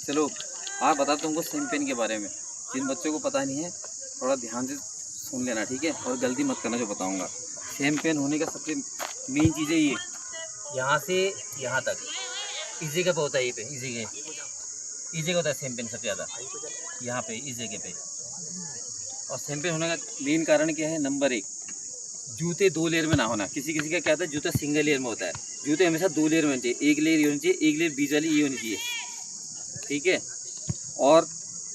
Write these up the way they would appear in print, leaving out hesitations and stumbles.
चलो आप बता तुमको शैम्पेन के बारे में। जिन बच्चों को पता नहीं है थोड़ा ध्यान से सुन लेना, ठीक है, और गलती मत करना जो बताऊंगा। शैम्पेन होने का सबसे मेन चीज़ है ये, यहाँ से यहाँ तक इस जगह पे होता है, ये पे इस जगह होता है शैम्पेन सबसे ज़्यादा, यहाँ पे इस जगह पे। और शैम्पेन होने का मेन कारण क्या है? नंबर 1, जूते 2 लेयर में ना होना। किसी किसी का क्या होता है, जूता सिंगल लेयर में होता है। जूते हमेशा 2 लेयर में होनी चाहिए। एक लेयर ये होनी चाहिए, एक लेयर बीच वाली ये होनी चाहिए, ठीक है। और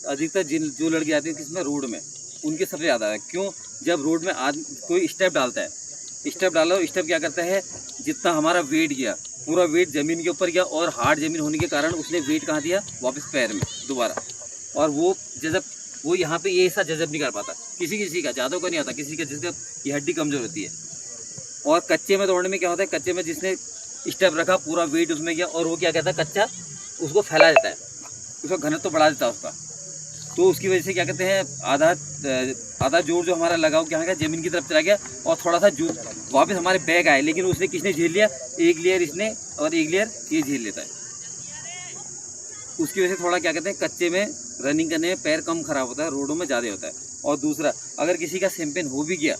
अधिकतर जो लड़के आते हैं किसमें, रोड में, उनके सबसे ज़्यादा है। क्यों? जब रोड में कोई स्टेप डालता है, स्टेप डालो, स्टेप क्या करता है, जितना हमारा वेट गया पूरा वेट ज़मीन के ऊपर गया, और हार्ड ज़मीन होने के कारण उसने वेट कहाँ दिया, वापस पैर में दोबारा। और वो जजब वो यहाँ पे ये ऐसा जजब नहीं कर पाता। किसी का, ज़्यादा का नहीं आता, किसी का जिसका ये हड्डी कमज़ोर होती है। और कच्चे में दौड़ने में क्या होता है, कच्चे में जिसने स्टेप रखा पूरा वेट उसमें गया, और वो क्या कहता है, कच्चा उसको फैला देता है, उसका घनत्व तो बढ़ा देता है उसका। तो उसकी वजह से क्या कहते हैं, आधा जोर जो हमारा लगाव क्या है, ज़मीन की तरफ चला गया, और थोड़ा सा जो वापस हमारे बैग आए, लेकिन उसने किसने झेल लिया, एक लेयर इसने और एक लेयर ये झेल लेता है। उसकी वजह से थोड़ा क्या कहते हैं, कच्चे में रनिंग करने में पैर कम खराब होता है, रोडों में ज़्यादा होता है। और दूसरा, अगर किसी का शैम्पेन हो भी गया,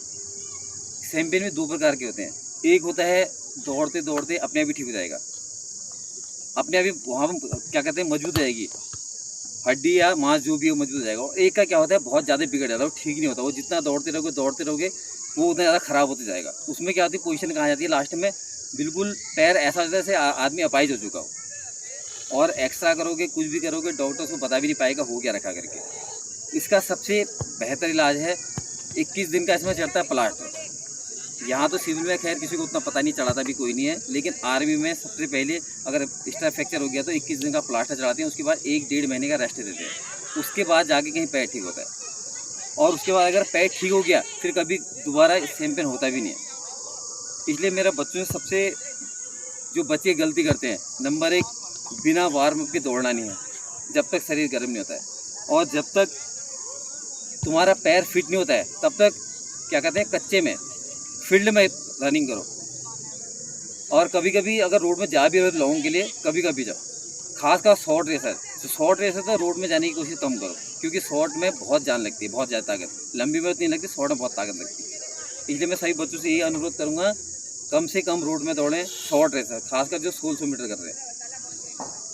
शैम्पेन में 2 प्रकार के होते हैं। एक होता है दौड़ते दौड़ते अपने आप ही ठीक हो जाएगा, अपने आप ही वहाँ पर क्या कहते हैं मजबूत रहेगी हड्डी या मांस जो भी है मजबूत हो जाएगा। और एक का क्या होता है, बहुत ज़्यादा बिगड़ जाता है, वो ठीक नहीं होता। वो जितना दौड़ते रहोगे वो उतना ज़्यादा खराब होते जाएगा। उसमें क्या होती है, पोजीशन कहाँ जाती है, लास्ट में बिल्कुल पैर ऐसा होता है जैसे आदमी अपाहिज हो चुका हो। और एक्सरा करोगे, कुछ भी करोगे, डॉक्टर उसको बता भी नहीं पाएगा हो क्या रखा करके। इसका सबसे बेहतर इलाज है 21 दिन का इसमें चढ़ता है प्लास्टर। यहाँ तो सिविल में खैर किसी को उतना पता नहीं, चढ़ाता भी कोई नहीं है, लेकिन आर्मी में सबसे पहले अगर स्ट्रेप फ्रैक्चर हो गया तो 21 दिन का प्लास्टर चढ़ाते हैं। उसके बाद 1-1.5 महीने का रेस्ट देते हैं। उसके बाद जाके कहीं पैर ठीक होता है। और उसके बाद अगर पैर ठीक हो गया फिर कभी दोबारा शैम्पेन होता भी नहीं है। इसलिए मेरा बच्चों से सबसे जो बच्चे गलती करते हैं, नंबर 1, बिना वार्म अप के दौड़ना नहीं है जब तक शरीर गर्म नहीं होता है। और जब तक तुम्हारा पैर फिट नहीं होता है तब तक क्या कहते हैं, कच्चे में फील्ड में रनिंग करो। और कभी कभी अगर रोड में जा भी रहे हो लॉन्ग के लिए कभी कभी जाओ, खासकर शॉर्ट रेस है। तो शॉर्ट रेस है तो रोड में जाने की कोशिश कम करो, क्योंकि शॉर्ट में बहुत जान लगती है, बहुत ज़्यादा ताकत। लंबी में उतनी लगती, शॉर्ट में बहुत ताकत लगती है। इसलिए मैं सभी बच्चों से यही अनुरोध करूँगा, कम से कम रोड में दौड़ें, शॉर्ट रेस है, खासकर जो 1600 मीटर कर रहे हैं।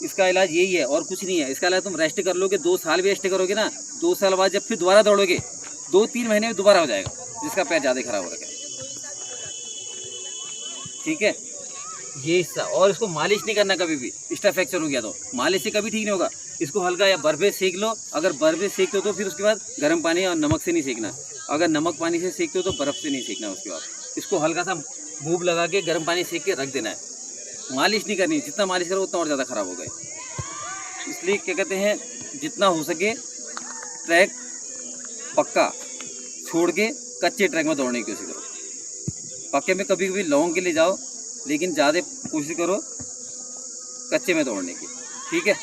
इसका इलाज यही है और कुछ नहीं है। इसका इलाज तुम रेस्ट कर लोगे, 2 साल भी रेस्ट करोगे ना, 2 साल बाद जब फिर दोबारा दौड़ोगे 2-3 महीने में दोबारा हो जाएगा, जिसका पैर ज़्यादा खराब हो रखा है, ठीक है। ये हिस्सा, और इसको मालिश नहीं करना कभी भी। स्टेप फ्रैक्चर हो गया तो मालिश से कभी ठीक नहीं होगा। इसको हल्का या बर्फ से सेक लो, अगर बर्फ से सेकते हो तो फिर उसके बाद गर्म पानी और नमक से नहीं सेकना। अगर नमक पानी से सेकते हो तो बर्फ़ से नहीं सेकना। उसके बाद इसको हल्का सा मूव लगा के गर्म पानी सेक के रख देना है, मालिश नहीं करनी। जितना मालिश करो उतना और ज़्यादा ख़राब हो गए। इसलिए क्या कहते हैं, जितना हो सके ट्रैक पक्का छोड़ के कच्चे ट्रैक में दौड़ने की कोशिश करो। पक्के में कभी कभी लॉन्ग के लिए जाओ, लेकिन ज़्यादा कोशिश करो कच्चे में दौड़ने की, ठीक है।